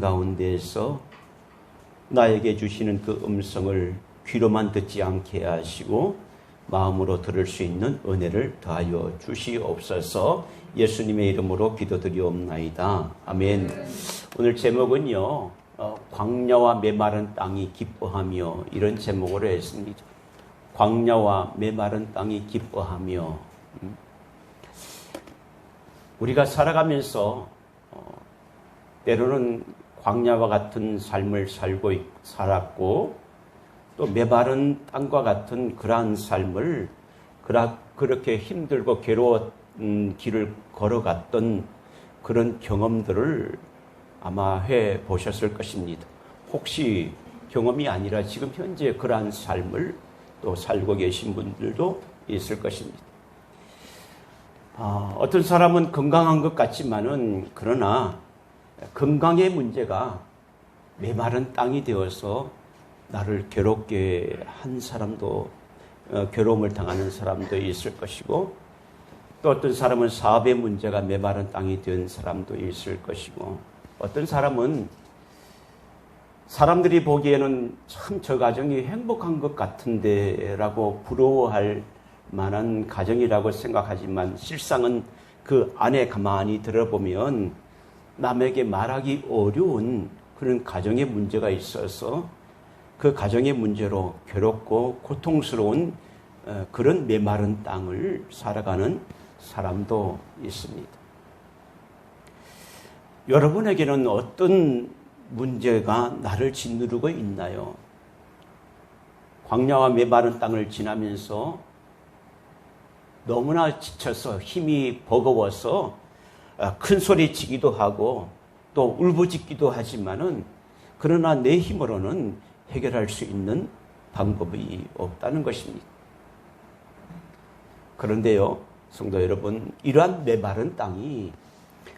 가운데에서 나에게 주시는 그 음성을 귀로만 듣지 않게 하시고 마음으로 들을 수 있는 은혜를 더하여 주시옵소서. 예수님의 이름으로 기도드리옵나이다. 아멘. 오늘 제목은요, 광야와 메마른 땅이 기뻐하며, 이런 제목으로 했습니다. 광야와 메마른 땅이 기뻐하며. 우리가 살아가면서 때로는 광야와 같은 삶을 살았고 또 메마른 땅과 같은 그러한 삶을 그렇게 힘들고 괴로운 길을 걸어갔던 그런 경험들을 아마 해 보셨을 것입니다. 혹시 경험이 아니라 지금 현재 그러한 삶을 또 살고 계신 분들도 있을 것입니다. 어떤 사람은 건강한 것 같지만은 그러나 건강의 문제가 메마른 땅이 되어서 나를 괴롭게 한 사람도, 괴로움을 당하는 사람도 있을 것이고, 또 어떤 사람은 사업의 문제가 메마른 땅이 된 사람도 있을 것이고, 어떤 사람은 사람들이 보기에는 참 저 가정이 행복한 것 같은데 라고 부러워할 만한 가정이라고 생각하지만 실상은 그 안에 가만히 들어보면 남에게 말하기 어려운 그런 가정의 문제가 있어서 그 가정의 문제로 괴롭고 고통스러운 그런 메마른 땅을 살아가는 사람도 있습니다. 여러분에게는 어떤 문제가 나를 짓누르고 있나요? 광야와 메마른 땅을 지나면서 너무나 지쳐서 힘이 버거워서 큰 소리 치기도 하고 또 울부짖기도 하지만은 그러나 내 힘으로는 해결할 수 있는 방법이 없다는 것입니다. 그런데요, 성도 여러분, 이러한 메마른 땅이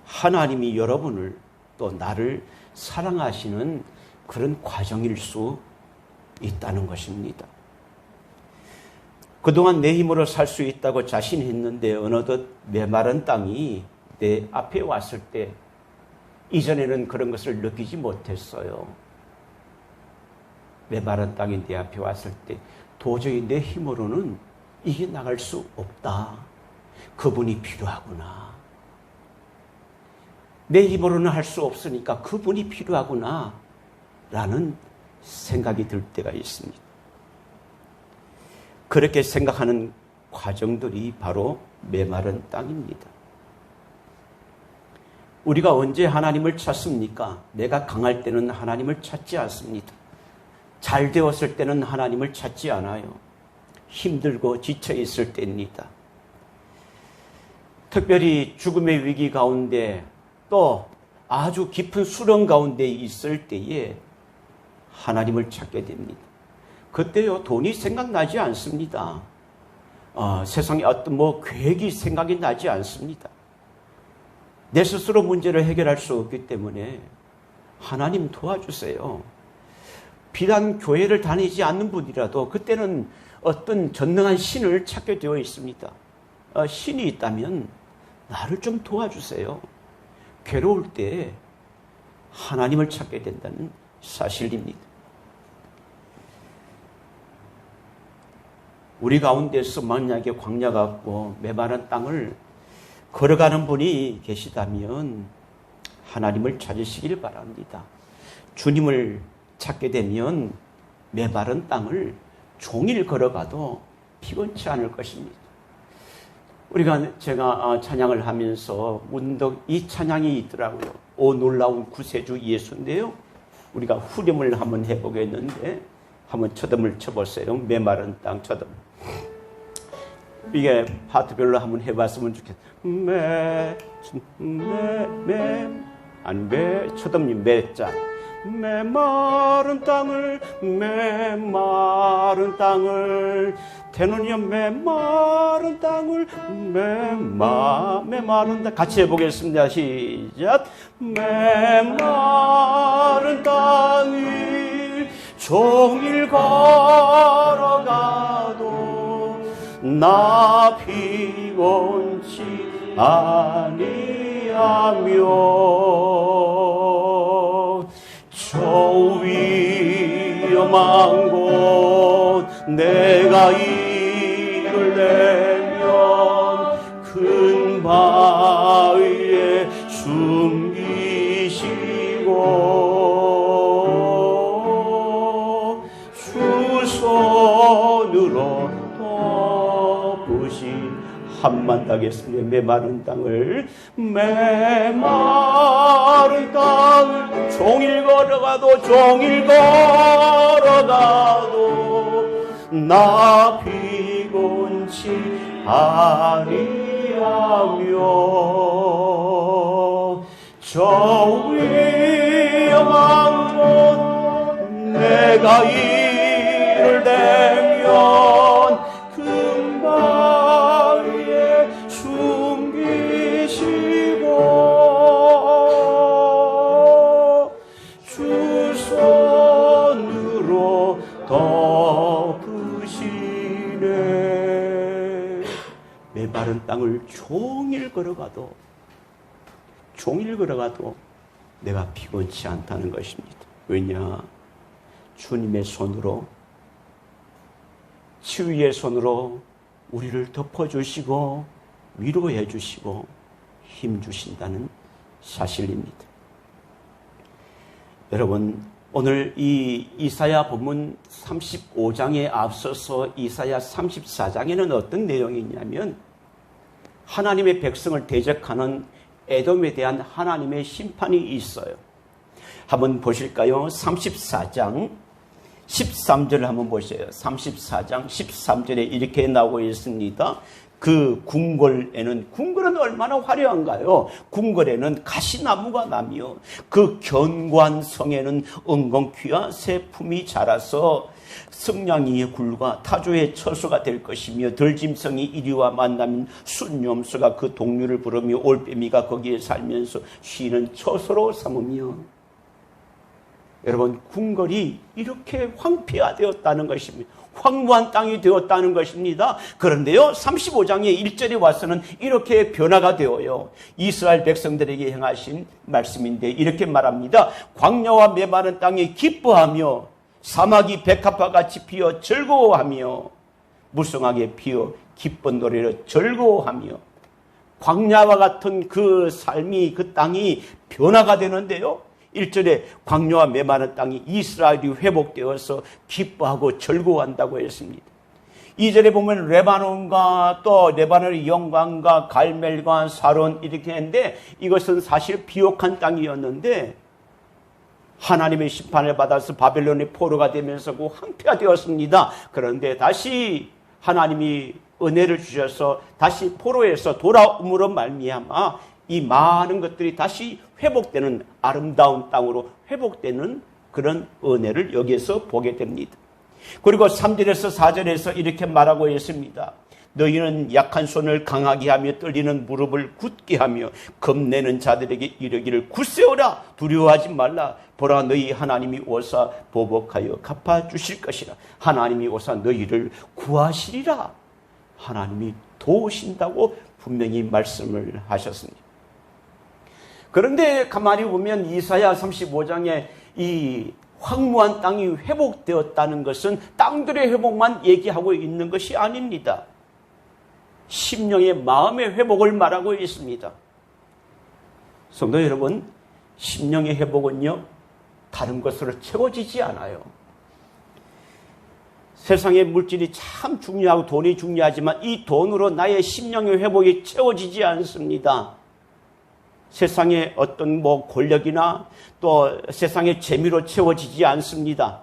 하나님이 여러분을 또 나를 사랑하시는 그런 과정일 수 있다는 것입니다. 그동안 내 힘으로 살 수 있다고 자신했는데 어느덧 메마른 땅이 내 앞에 왔을 때 이전에는 그런 것을 느끼지 못했어요. 메마른 땅이 내 앞에 왔을 때 도저히 내 힘으로는 이겨나갈 수 없다. 그분이 필요하구나. 내 힘으로는 할 수 없으니까 그분이 필요하구나 라는 생각이 들 때가 있습니다. 그렇게 생각하는 과정들이 바로 메마른 땅입니다. 우리가 언제 하나님을 찾습니까? 내가 강할 때는 하나님을 찾지 않습니다. 잘 되었을 때는 하나님을 찾지 않아요. 힘들고 지쳐 있을 때입니다. 특별히 죽음의 위기 가운데 또 아주 깊은 수렁 가운데 있을 때에 하나님을 찾게 됩니다. 그때요, 돈이 생각나지 않습니다. 세상에 어떤 계획이 생각이 나지 않습니다. 내 스스로 문제를 해결할 수 없기 때문에 하나님 도와주세요. 비단 교회를 다니지 않는 분이라도 그때는 어떤 전능한 신을 찾게 되어 있습니다. 신이 있다면 나를 좀 도와주세요. 괴로울 때 하나님을 찾게 된다는 사실입니다. 우리 가운데서 만약에 광야 같고 메마른 땅을 걸어가는 분이 계시다면 하나님을 찾으시길 바랍니다. 주님을 찾게 되면 메마른 땅을 종일 걸어가도 피곤치 않을 것입니다. 제가 찬양을 하면서 문득 이 찬양이 있더라고요. 오 놀라운 구세주 예수인데요. 우리가 후렴을 한번 해보겠는데 한번 첫음을 쳐보세요. 메마른 땅 첫음. 이게 파트별로 한번 해봤으면 좋겠어요. 첫음이 메자. 메마른 땅을 태는요 메마른 땅을 메마른 땅 같이 해보겠습니다. 시작. 메마른 땅을 종일 걸어가도 나 피곤치 아니하며 저 위험한 곳 내가 이를 내면 큰 바위에 숨기시고 주 손으로 덮으시 한만 다겠습니다. 메마른 땅을 종일 걸어가도 나 피곤치 아니하며 저 위험한 곳 내가 이를 대면 금바위에 숨기시고 주 손으로 덮으시네. 메마른 땅을 종일 걸어가도 내가 피곤치 않다는 것입니다. 왜냐? 주님의 손으로, 치유의 손으로 우리를 덮어주시고 위로해 주시고 힘 주신다는 사실입니다. 여러분, 오늘 이 이사야 본문 35장에 앞서서 이사야 34장에는 어떤 내용이 있냐면 하나님의 백성을 대적하는 에돔에 대한 하나님의 심판이 있어요. 한번 보실까요? 34장 13절을 한번 보세요. 34장 13절에 이렇게 나오고 있습니다. 그 궁궐은 얼마나 화려한가요? 궁궐에는 가시나무가 나며 그 견고한 성에는 은공귀와 새품이 자라서 성냥이의 굴과 타조의 처소가 될 것이며 들짐승이 이리와 만나면 순염소가 그 동류를 부르며 올빼미가 거기에 살면서 쉬는 처소로 삼으며. 여러분, 궁궐이 이렇게 황폐화되었다는 것입니다. 황무한 땅이 되었다는 것입니다. 그런데요, 35장의 1절에 와서는 이렇게 변화가 되어요. 이스라엘 백성들에게 행하신 말씀인데 이렇게 말합니다. 광야와 메마른 땅에 기뻐하며 사막이 백합화 같이 피어 즐거워하며 무성하게 피어 기쁜 노래로 즐거워하며. 광야와 같은 그 삶이, 그 땅이 변화가 되는데요, 1절에 광야와 메마른 땅이 이스라엘이 회복되어서 기뻐하고 즐거워한다고 했습니다. 2절에 보면 레바논과 또 레바논의 영광과 갈멜과 사론 이렇게 했는데 이것은 사실 비옥한 땅이었는데 하나님의 심판을 받아서 바벨론의 포로가 되면서 그 황폐가 되었습니다. 그런데 다시 하나님이 은혜를 주셔서 다시 포로에서 돌아옴으로 말미암아 이 많은 것들이 다시 회복되는, 아름다운 땅으로 회복되는 그런 은혜를 여기에서 보게 됩니다. 그리고 3절에서 4절에서 이렇게 말하고 있습니다. 너희는 약한 손을 강하게 하며 떨리는 무릎을 굳게 하며 겁내는 자들에게 이르기를 굳세어라, 두려워하지 말라. 보라, 너희 하나님이 오사 보복하여 갚아주실 것이라. 하나님이 오사 너희를 구하시리라. 하나님이 도우신다고 분명히 말씀을 하셨습니다. 그런데 가만히 보면 이사야 35장에 이 황무한 땅이 회복되었다는 것은 땅들의 회복만 얘기하고 있는 것이 아닙니다. 심령의 마음의 회복을 말하고 있습니다. 성도 여러분, 심령의 회복은요, 다른 것으로 채워지지 않아요. 세상의 물질이 참 중요하고 돈이 중요하지만 이 돈으로 나의 심령의 회복이 채워지지 않습니다. 세상의 어떤 권력이나 또 세상의 재미로 채워지지 않습니다.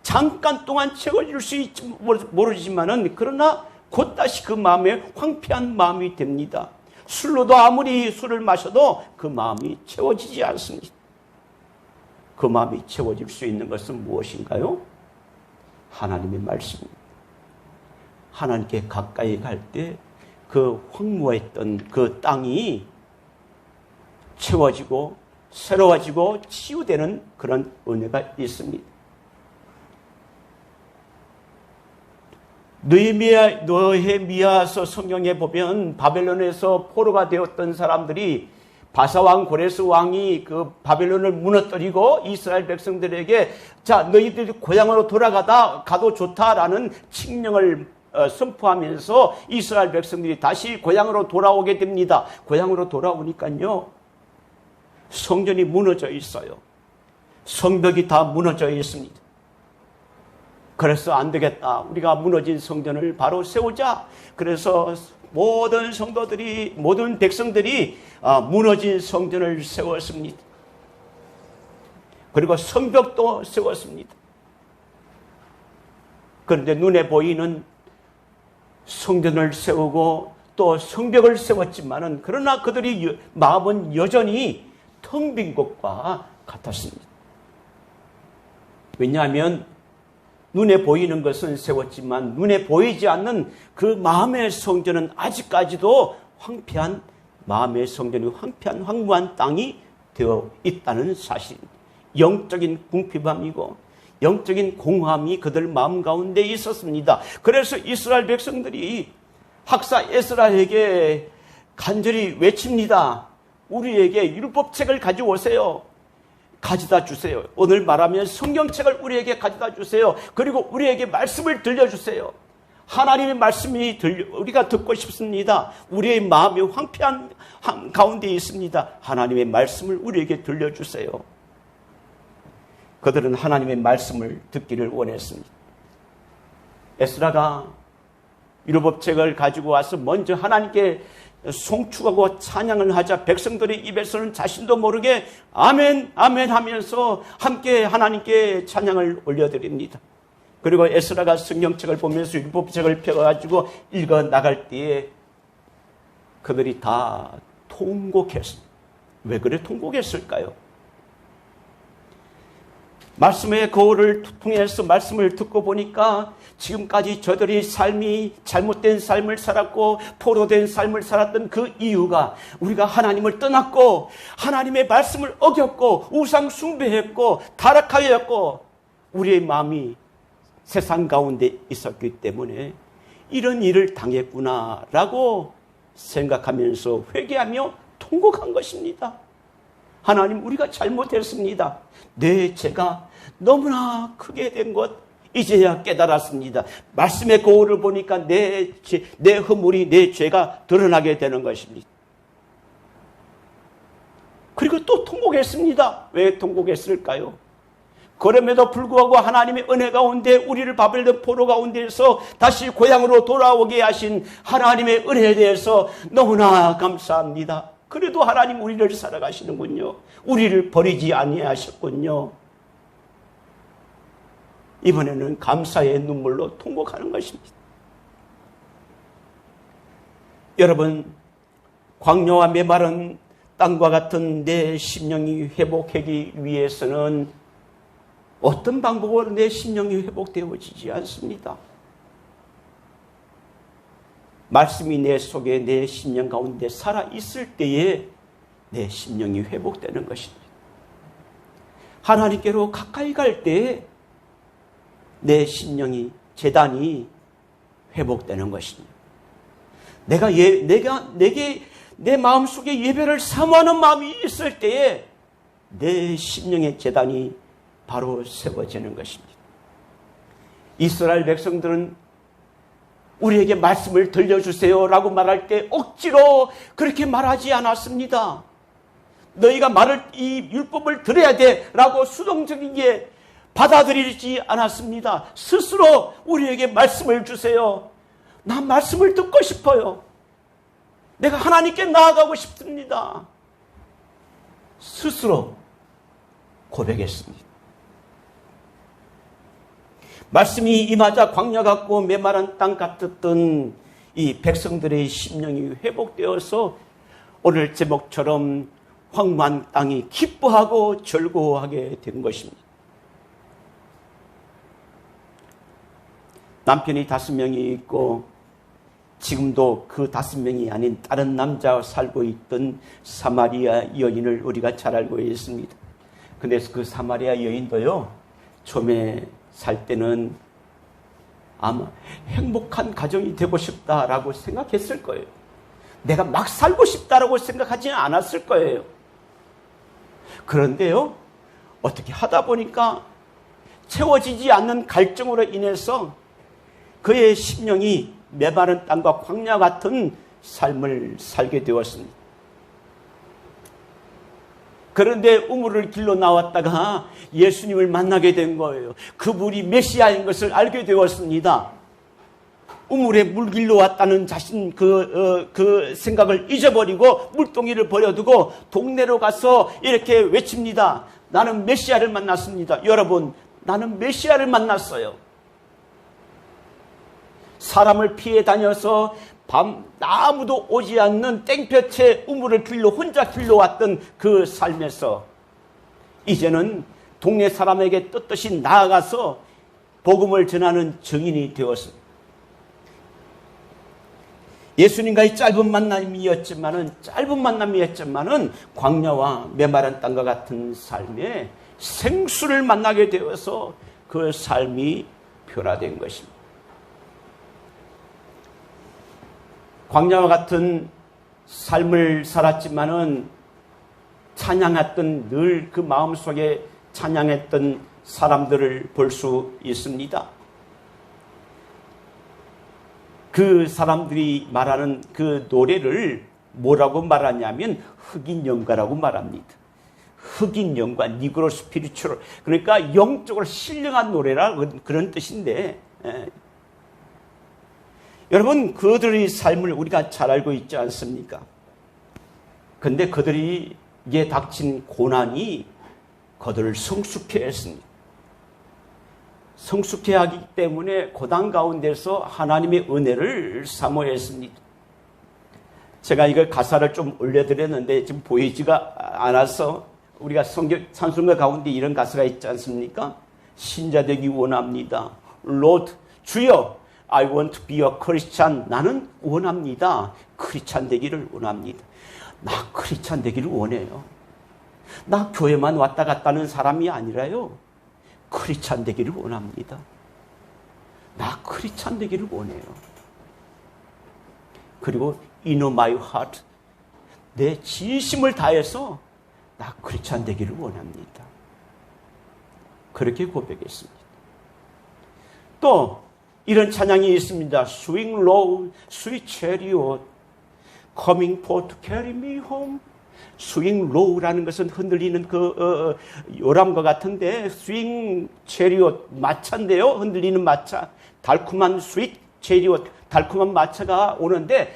잠깐 동안 채워질 수 있지 모르지만은 그러나 곧 다시 그 마음에 황폐한 마음이 됩니다. 술로도 아무리 술을 마셔도 그 마음이 채워지지 않습니다. 그 마음이 채워질 수 있는 것은 무엇인가요? 하나님의 말씀입니다. 하나님께 가까이 갈 때 그 황무했던 그 땅이 채워지고 새로워지고 치유되는 그런 은혜가 있습니다. 느헤미야서 성경에 보면 바벨론에서 포로가 되었던 사람들이 바사왕 고레스 왕이 그 바벨론을 무너뜨리고 이스라엘 백성들에게 자, 너희들이 고향으로 가도 좋다라는 칙령을 선포하면서 이스라엘 백성들이 다시 고향으로 돌아오게 됩니다. 고향으로 돌아오니까요, 성전이 무너져 있어요. 성벽이 다 무너져 있습니다. 그래서 안 되겠다. 우리가 무너진 성전을 바로 세우자. 그래서 모든 성도들이, 모든 백성들이 무너진 성전을 세웠습니다. 그리고 성벽도 세웠습니다. 그런데 눈에 보이는 성전을 세우고 또 성벽을 세웠지만은, 그러나 그들이 마음은 여전히 텅 빈 것과 같았습니다. 왜냐하면 눈에 보이는 것은 세웠지만 눈에 보이지 않는 그 마음의 성전은 아직까지도 황폐한, 마음의 성전이 황폐한 황무한 땅이 되어 있다는 사실입니다. 영적인 궁핍함이고 영적인 공허함이 그들 마음 가운데 있었습니다. 그래서 이스라엘 백성들이 학사 에스라에게 간절히 외칩니다. 우리에게 율법책을 가져오세요. 가져다 주세요. 오늘 말하면 성경책을 우리에게 가져다 주세요. 그리고 우리에게 말씀을 들려주세요. 하나님의 말씀이 우리가 듣고 싶습니다. 우리의 마음이 황폐한 가운데 있습니다. 하나님의 말씀을 우리에게 들려주세요. 그들은 하나님의 말씀을 듣기를 원했습니다. 에스라가 율법책을 가지고 와서 먼저 하나님께 송축하고 찬양을 하자 백성들의 입에서는 자신도 모르게 아멘 아멘 하면서 함께 하나님께 찬양을 올려드립니다. 그리고 에스라가 성경책을 보면서 율법책을 펴가지고 읽어 나갈 때에 그들이 다 통곡했습니다. 왜 그래 통곡했을까요? 말씀의 거울을 통해서 말씀을 듣고 보니까 지금까지 저들이 삶이 잘못된 삶을 살았고 포로된 삶을 살았던 그 이유가 우리가 하나님을 떠났고 하나님의 말씀을 어겼고 우상 숭배했고 타락하였고 우리의 마음이 세상 가운데 있었기 때문에 이런 일을 당했구나라고 생각하면서 회개하며 통곡한 것입니다. 하나님, 우리가 잘못했습니다. 내 죄가 너무나 크게 된 것 이제야 깨달았습니다. 말씀의 거울을 보니까 내 허물이, 내 죄가 드러나게 되는 것입니다. 그리고 또 통곡했습니다. 왜 통곡했을까요? 그럼에도 불구하고 하나님의 은혜 가운데 우리를 바벨론 포로 가운데에서 다시 고향으로 돌아오게 하신 하나님의 은혜에 대해서 너무나 감사합니다. 그래도 하나님 우리를 살아가시는군요. 우리를 버리지 아니하셨군요. 이번에는 감사의 눈물로 통곡하는 것입니다. 여러분, 광야와 메마른 땅과 같은 내 심령이 회복하기 위해서는 어떤 방법으로 내 심령이 회복되어지지 않습니다. 말씀이 내 속에 내 심령 가운데 살아있을 때에 내 심령이 회복되는 것입니다. 하나님께로 가까이 갈 때에 내 심령이, 재단이 회복되는 것입니다. 내게 내 마음속에 예배를 사모하는 마음이 있을 때에 내 심령의 재단이 바로 세워지는 것입니다. 이스라엘 백성들은 우리에게 말씀을 들려주세요 라고 말할 때 억지로 그렇게 말하지 않았습니다. 너희가 이 율법을 들어야 돼 라고 수동적이게 받아들이지 않았습니다. 스스로 우리에게 말씀을 주세요. 난 말씀을 듣고 싶어요. 내가 하나님께 나아가고 싶습니다. 스스로 고백했습니다. 말씀이 임하자 광야 같고 메마른 땅 같았던 이 백성들의 심령이 회복되어서 오늘 제목처럼 황무한 땅이 기뻐하고 즐거워하게 된 것입니다. 남편이 5명이 있고 지금도 그 5명이 아닌 다른 남자와 살고 있던 사마리아 여인을 우리가 잘 알고 있습니다. 근데 그 사마리아 여인도요, 처음에 살 때는 아마 행복한 가정이 되고 싶다라고 생각했을 거예요. 내가 막 살고 싶다라고 생각하지는 않았을 거예요. 그런데요, 어떻게 하다 보니까 채워지지 않는 갈증으로 인해서 그의 심령이 메마른 땅과 광야 같은 삶을 살게 되었습니다. 그런데 우물을 길로 나왔다가 예수님을 만나게 된 거예요. 그분이 메시아인 것을 알게 되었습니다. 우물에 물길로 왔다는 자신 그 생각을 잊어버리고 물동이를 버려두고 동네로 가서 이렇게 외칩니다. 나는 메시아를 만났습니다. 여러분, 나는 메시아를 만났어요. 사람을 피해 다녀서 밤 아무도 오지 않는 땡볕에 우물을 길로 혼자 길로 왔던 그 삶에서 이제는 동네 사람에게 떳떳이 나아가서 복음을 전하는 증인이 되었습니다. 예수님과의 짧은 만남이었지만은 광야와 메마른 땅과 같은 삶에 생수를 만나게 되어서 그 삶이 변화된 것입니다. 광야와 같은 삶을 살았지만은 찬양했던 늘 그 마음속에 찬양했던 사람들을 볼 수 있습니다. 그 사람들이 말하는 그 노래를 뭐라고 말하냐면 흑인 영가라고 말합니다. 흑인 영가, 니그로 스피리추얼, 그러니까 영적으로 신령한 노래라 그런 뜻인데, 여러분, 그들의 삶을 우리가 잘 알고 있지 않습니까? 근데 그들에게 닥친 고난이 그들을 성숙해 했습니다. 성숙해 하기 때문에 고난 가운데서 하나님의 은혜를 사모했습니다. 제가 이걸 가사를 좀 올려드렸는데 지금 보이지가 않아서, 우리가 찬송가 가운데 이런 가사가 있지 않습니까? 신자 되기 원합니다. Lord, 주여, I want to be a Christian. 나는 원합니다. 크리스찬 되기를 원합니다. 나 크리스찬 되기를 원해요. 나 교회만 왔다 갔다는 사람이 아니라요, 크리스찬 되기를 원합니다. 나 크리스찬 되기를 원해요. 그리고 in my heart, 내 진심을 다해서 나 크리스찬 되기를 원합니다. 그렇게 고백했습니다. 또 이런 찬양이 있습니다. Swing low, sweet chariot, coming for to carry me home. 스윙 로우라는 것은 흔들리는 요람과 같은데, 스윙 체리옷, 마차인데요. 흔들리는 마차. 달콤한 스윗 체리옷, 달콤한 마차가 오는데,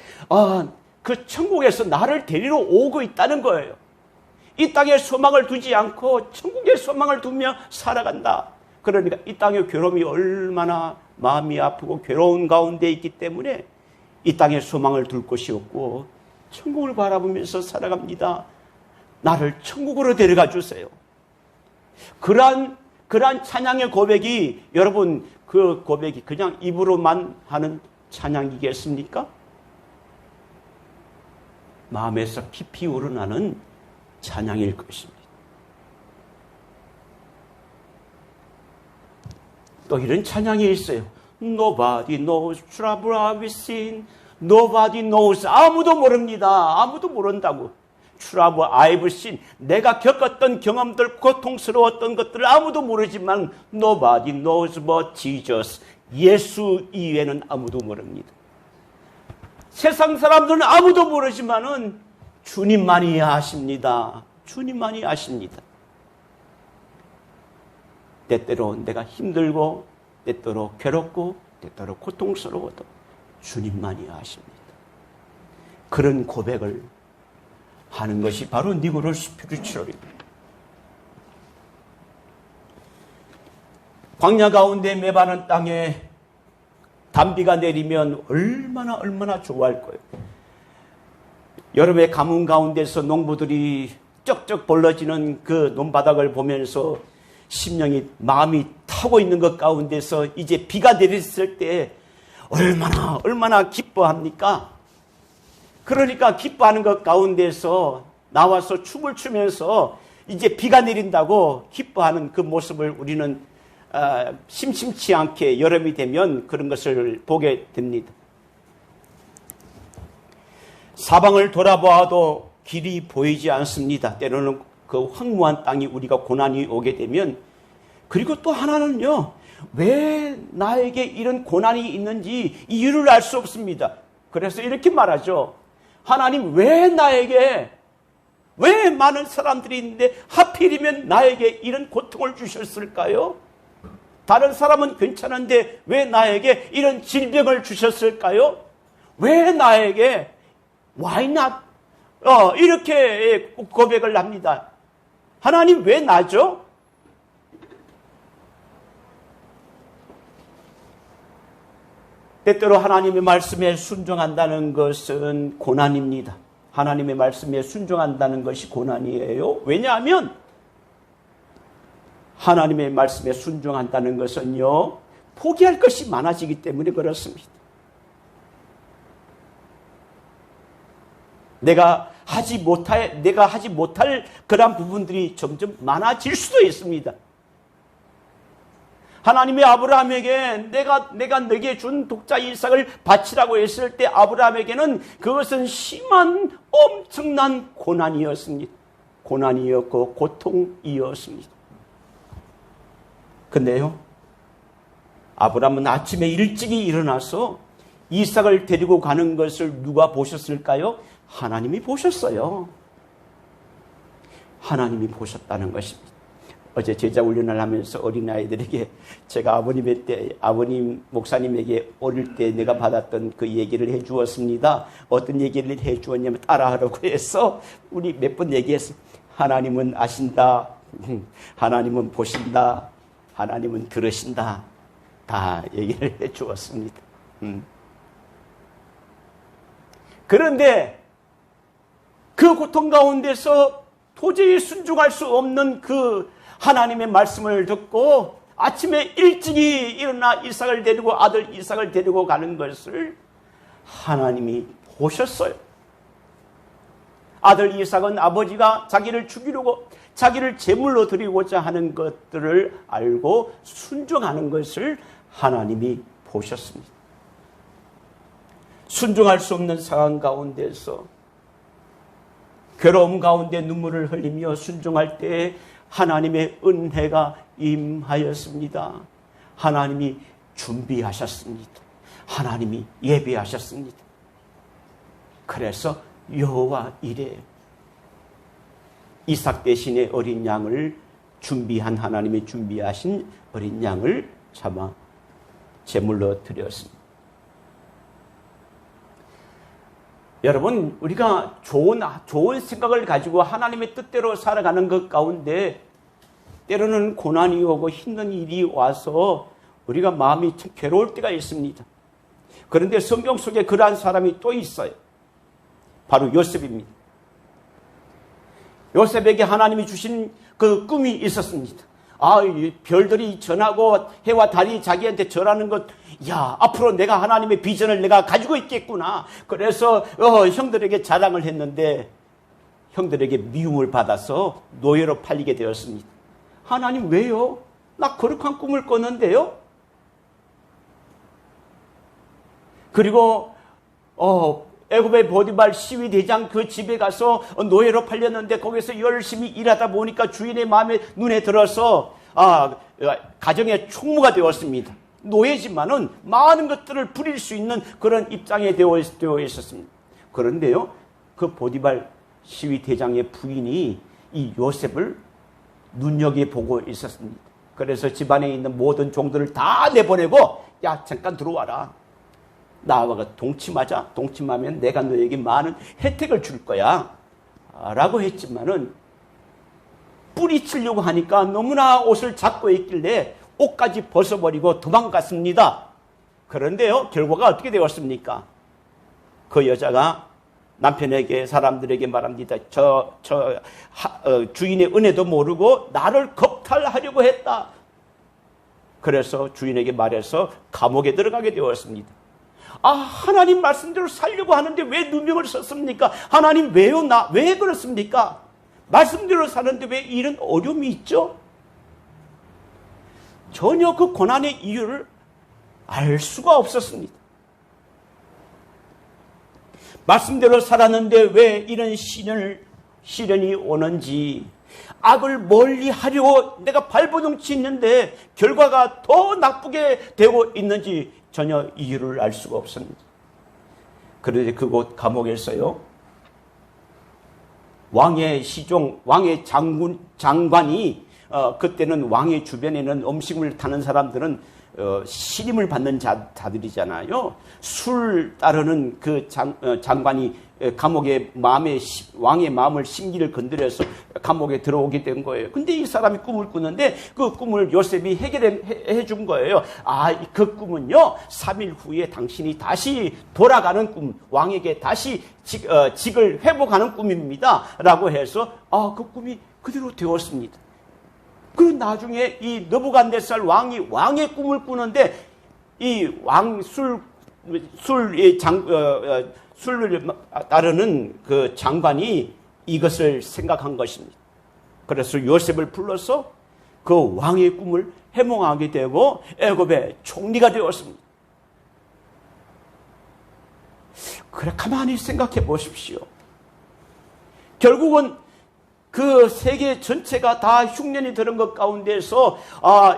그 천국에서 나를 데리러 오고 있다는 거예요. 이 땅에 소망을 두지 않고 천국에 소망을 두며 살아간다. 그러니까 이 땅의 괴로움이 얼마나 마음이 아프고 괴로운 가운데 있기 때문에 이 땅에 소망을 둘 곳이 없고 천국을 바라보면서 살아갑니다. 나를 천국으로 데려가 주세요. 그러한 찬양의 고백이, 여러분, 그 고백이 그냥 입으로만 하는 찬양이겠습니까? 마음에서 깊이 우러나는 찬양일 것입니다. 또 이런 찬양이 있어요. Nobody knows trouble I've seen. Nobody knows. 아무도 모릅니다. 아무도 모른다고. Trouble I've seen. 내가 겪었던 경험들, 고통스러웠던 것들을 아무도 모르지만 Nobody knows but Jesus. 예수 이외에는 아무도 모릅니다. 세상 사람들은 아무도 모르지만은 주님만이 아십니다. 주님만이 아십니다. 때때로 내가 힘들고, 때때로 괴롭고, 때때로 고통스러워도 주님만이 아십니다. 그런 고백을 하는 것이 바로 니그로 스피리추얼입니다. 광야 가운데 메마른 땅에 단비가 내리면 얼마나 좋아할 거예요. 여름의 가뭄 가운데서 농부들이 쩍쩍 벌러지는 그 논바닥을 보면서 심령이, 마음이 타고 있는 것 가운데서 이제 비가 내렸을 때 얼마나 기뻐합니까? 그러니까 기뻐하는 것 가운데서 나와서 춤을 추면서 이제 비가 내린다고 기뻐하는 그 모습을 우리는 심심치 않게 여름이 되면 그런 것을 보게 됩니다. 사방을 돌아보아도 길이 보이지 않습니다. 때로는 그 황무한 땅이 우리가 고난이 오게 되면, 그리고 또 하나는요, 왜 나에게 이런 고난이 있는지 이유를 알 수 없습니다. 그래서 이렇게 말하죠. 하나님, 왜 나에게, 왜 많은 사람들이 있는데 하필이면 나에게 이런 고통을 주셨을까요? 다른 사람은 괜찮은데 왜 나에게 이런 질병을 주셨을까요? 왜 나에게 why not? 이렇게 고백을 합니다. 하나님, 왜 나죠? 때때로 하나님의 말씀에 순종한다는 것은 고난입니다. 하나님의 말씀에 순종한다는 것이 고난이에요. 왜냐하면 하나님의 말씀에 순종한다는 것은요, 포기할 것이 많아지기 때문에 그렇습니다. 내가 하지 못할 그런 부분들이 점점 많아질 수도 있습니다. 하나님이 아브라함에게 내가 너에게 준 독자 이삭을 바치라고 했을 때 아브라함에게는 그것은 심한 엄청난 고난이었습니다. 고난이었고 고통이었습니다. 근데요, 아브라함은 아침에 일찍이 일어나서 이삭을 데리고 가는 것을 누가 보셨을까요? 하나님이 보셨어요. 하나님이 보셨다는 것입니다. 어제 제자 훈련을 하면서 어린아이들에게 제가 아버님 목사님에게 어릴 때 내가 받았던 그 얘기를 해 주었습니다. 어떤 얘기를 해 주었냐면 따라하라고 해서 우리 몇 번 얘기했어요. 하나님은 아신다. 하나님은 보신다. 하나님은 들으신다. 다 얘기를 해 주었습니다. 그런데 그 고통 가운데서 도저히 순종할 수 없는 그 하나님의 말씀을 듣고 아침에 일찍이 일어나 이삭을 데리고 아들 이삭을 데리고 가는 것을 하나님이 보셨어요. 아들 이삭은 아버지가 자기를 죽이려고 자기를 제물로 드리고자 하는 것들을 알고 순종하는 것을 하나님이 보셨습니다. 순종할 수 없는 상황 가운데서 괴로움 가운데 눈물을 흘리며 순종할 때 하나님의 은혜가 임하였습니다. 하나님이 준비하셨습니다. 하나님이 예비하셨습니다. 그래서 여호와 이레 이삭 대신에 어린 양을 준비한 하나님이 준비하신 어린 양을 잡아 제물로 드렸습니다. 여러분, 우리가 좋은 생각을 가지고 하나님의 뜻대로 살아가는 것 가운데 때로는 고난이 오고 힘든 일이 와서 우리가 마음이 참 괴로울 때가 있습니다. 그런데 성경 속에 그러한 사람이 또 있어요. 바로 요셉입니다. 요셉에게 하나님이 주신 그 꿈이 있었습니다. 별들이 전하고 해와 달이 자기한테 전하는 것, 앞으로 내가 하나님의 비전을 내가 가지고 있겠구나. 그래서 형들에게 자랑을 했는데 형들에게 미움을 받아서 노예로 팔리게 되었습니다. 하나님, 왜요? 나 거룩한 꿈을 꿨는데요? 그리고 애굽의 보디발 시위 대장 그 집에 가서 노예로 팔렸는데 거기서 열심히 일하다 보니까 주인의 마음에 눈에 들어서 가정의 총무가 되었습니다. 노예지만은 많은 것들을 부릴 수 있는 그런 입장에 되어 있었습니다. 그런데요, 그 보디발 시위 대장의 부인이 이 요셉을 눈여겨보고 있었습니다. 그래서 집안에 있는 모든 종들을 다 내보내고, 잠깐 들어와라. 나와 동침하자. 동침하면 내가 너에게 많은 혜택을 줄 거야. 라고 했지만은 뿌리치려고 하니까 너무나 옷을 잡고 있길래 옷까지 벗어버리고 도망갔습니다. 그런데요, 결과가 어떻게 되었습니까? 그 여자가 남편에게, 사람들에게 말합니다. 주인의 은혜도 모르고 나를 겁탈하려고 했다. 그래서 주인에게 말해서 감옥에 들어가게 되었습니다. 하나님 말씀대로 살려고 하는데 왜 누명을 썼습니까? 하나님, 왜요? 왜 그렇습니까? 말씀대로 사는데 왜 이런 어려움이 있죠? 전혀 그 고난의 이유를 알 수가 없었습니다. 말씀대로 살았는데 왜 이런 시련이 오는지, 악을 멀리 하려고 내가 발버둥 치는데 결과가 더 나쁘게 되고 있는지 전혀 이유를 알 수가 없습니다. 그런데 그곳 감옥에서요, 왕의 시종, 왕의 장관이 그때는 왕의 주변에는 음식을 타는 사람들은 신임을 받는 자들이잖아요. 술 따르는 그 장관이 감옥에 왕의 마음을 심기를 건드려서 감옥에 들어오게 된 거예요. 근데 이 사람이 꿈을 꾸는데 그 꿈을 요셉이 해결해 준 거예요. 그 꿈은요, 3일 후에 당신이 다시 돌아가는 꿈, 왕에게 다시 직을 회복하는 꿈입니다. 라고 해서 그 꿈이 그대로 되었습니다. 그 나중에 이 느부갓네살 왕이 왕의 꿈을 꾸는데 이 술을 따르는 그 장관이 이것을 생각한 것입니다. 그래서 요셉을 불러서 그 왕의 꿈을 해몽하게 되고 애굽의 총리가 되었습니다. 그래, 가만히 생각해 보십시오. 결국은 그 세계 전체가 다 흉년이 들은 것 가운데서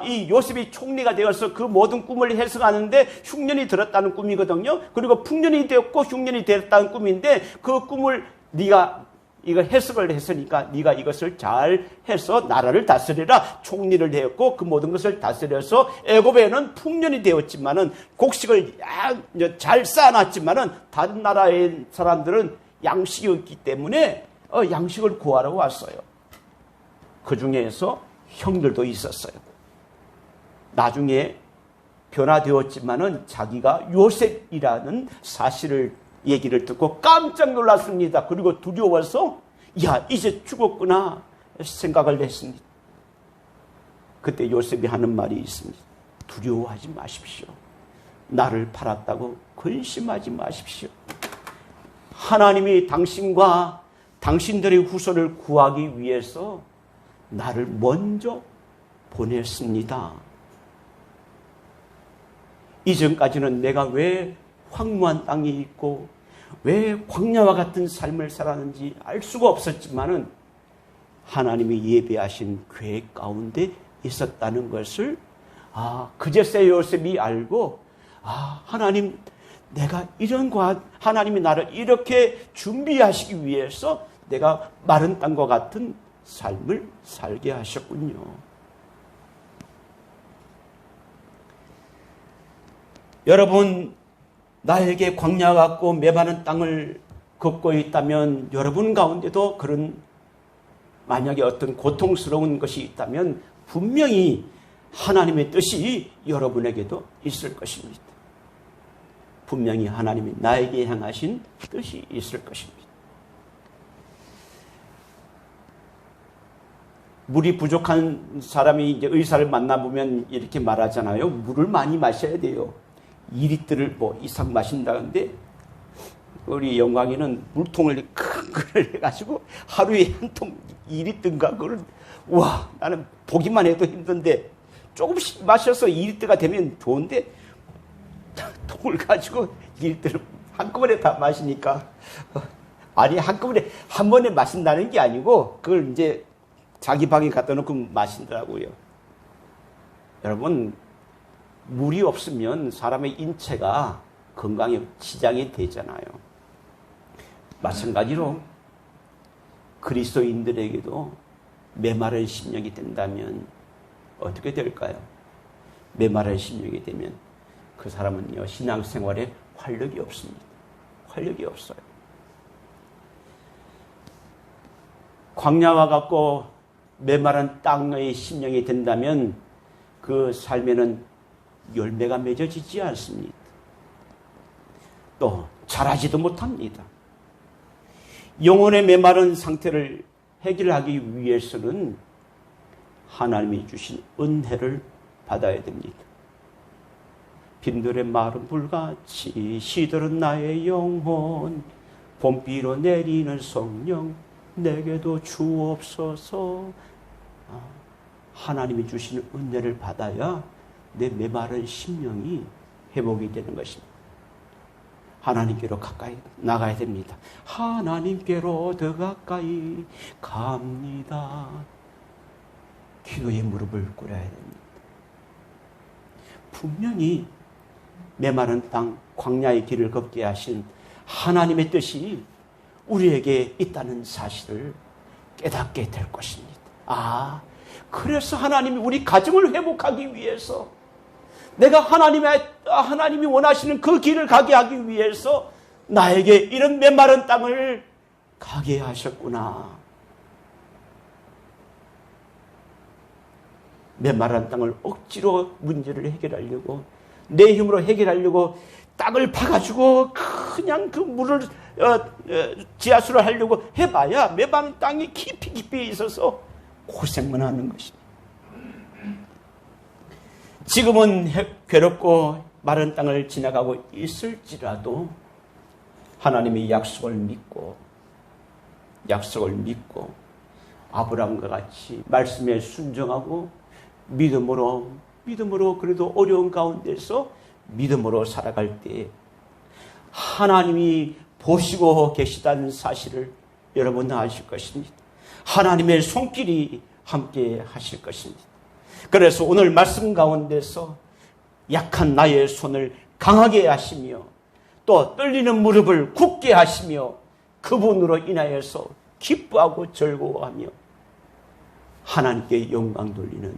이 요셉이 총리가 되어서 그 모든 꿈을 해석하는데 흉년이 들었다는 꿈이거든요. 그리고 풍년이 되었고 흉년이 되었다는 꿈인데 그 꿈을 네가 이거 해석을 했으니까 네가 이것을 잘 해서 나라를 다스리라. 총리를 되었고 그 모든 것을 다스려서 애굽에는 풍년이 되었지만은 곡식을 잘 쌓아놨지만은 다른 나라의 사람들은 양식이 없기 때문에 양식을 구하러 왔어요. 그 중에서 형들도 있었어요. 나중에 변화되었지만은 자기가 요셉이라는 얘기를 듣고 깜짝 놀랐습니다. 그리고 두려워서 이제 죽었구나 생각을 했습니다. 그때 요셉이 하는 말이 있습니다. 두려워하지 마십시오. 나를 팔았다고 근심하지 마십시오. 하나님이 당신과 당신들의 후손을 구하기 위해서 나를 먼저 보냈습니다. 이전까지는 내가 왜 황무한 땅에 있고 왜 광야와 같은 삶을 살았는지 알 수가 없었지만은 하나님이 예비하신 계획 가운데 있었다는 것을 그제서야 요셉이 알고 하나님, 내가 하나님이 나를 이렇게 준비하시기 위해서 내가 마른 땅과 같은 삶을 살게 하셨군요. 여러분, 나에게 광야 같고 메마른 땅을 걷고 있다면 여러분 가운데도 만약에 어떤 고통스러운 것이 있다면 분명히 하나님의 뜻이 여러분에게도 있을 것입니다. 분명히 하나님이 나에게 향하신 뜻이 있을 것입니다. 물이 부족한 사람이 이제 의사를 만나보면 이렇게 말하잖아요. 물을 많이 마셔야 돼요. 2리터를 이상 마신다는데 우리 영광이는 물통을 큰 걸 해가지고 하루에 한 통 2리터인가 그걸 나는 보기만 해도 힘든데 조금씩 마셔서 2리터가 되면 좋은데 통을 가지고 2리터를 한꺼번에 다 마시니까 한꺼번에 한 번에 마신다는 게 아니고 그걸 이제 자기 방에 갖다 놓고 마신다고요. 여러분, 물이 없으면 사람의 인체가 건강에 지장이 되잖아요. 마찬가지로 그리스도인들에게도 메마른 심령이 된다면 어떻게 될까요? 메마른 심령이 되면 그 사람은요, 신앙생활에 활력이 없습니다. 활력이 없어요. 광야와 같고 메마른 땅의 심령이 된다면 그 삶에는 열매가 맺어지지 않습니다. 또 자라지도 못합니다. 영혼의 메마른 상태를 해결하기 위해서는 하나님이 주신 은혜를 받아야 됩니다. 빈들의 마른 불같이 시들은 나의 영혼, 봄비로 내리는 성령 내게도 주옵소서. 하나님이 주시는 은혜를 받아야 내 메마른 심령이 회복이 되는 것입니다. 하나님께로 가까이 나가야 됩니다. 하나님께로 더 가까이 갑니다. 기도의 무릎을 꿇어야 됩니다. 분명히 메마른 땅 광야의 길을 걷게 하신 하나님의 뜻이 우리에게 있다는 사실을 깨닫게 될 것입니다. 그래서 하나님이 우리 가정을 회복하기 위해서, 내가 하나님이 원하시는 그 길을 가게 하기 위해서 나에게 이런 메마른 땅을 가게 하셨구나. 메마른 땅을 억지로 문제를 해결하려고, 내 힘으로 해결하려고 땅을 파가지고 그냥 그 물을 지하수를 하려고 해봐야 메마른 땅이 깊이 있어서 고생만 하는 것입니다. 지금은 괴롭고 마른 땅을 지나가고 있을지라도 하나님의 약속을 믿고 아브라함과 같이 말씀에 순종하고 믿음으로 그래도 어려운 가운데서 믿음으로 살아갈 때 하나님이 보시고 계시다는 사실을 여러분 아실 것입니다. 하나님의 손길이 함께 하실 것입니다. 그래서 오늘 말씀 가운데서 약한 나의 손을 강하게 하시며 또 떨리는 무릎을 굳게 하시며 그분으로 인하여서 기뻐하고 즐거워하며 하나님께 영광 돌리는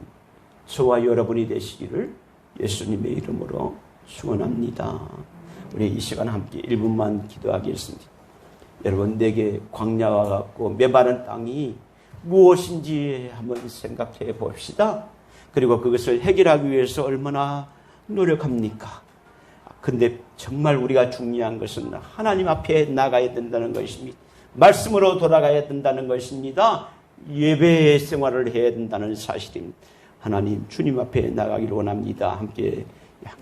저와 여러분이 되시기를 예수님의 이름으로 축원합니다. 우리 이 시간 함께 1분만 기도하겠습니다. 여러분, 내게 광야와 같고 메마른 땅이 무엇인지 한번 생각해 봅시다. 그리고 그것을 해결하기 위해서 얼마나 노력합니까? 근데 정말 우리가 중요한 것은 하나님 앞에 나가야 된다는 것입니다. 말씀으로 돌아가야 된다는 것입니다. 예배 생활을 해야 된다는 사실입니다. 하나님, 주님 앞에 나가기를 원합니다. 함께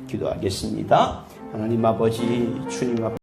기도하겠습니다. 하나님 아버지, 주님 앞에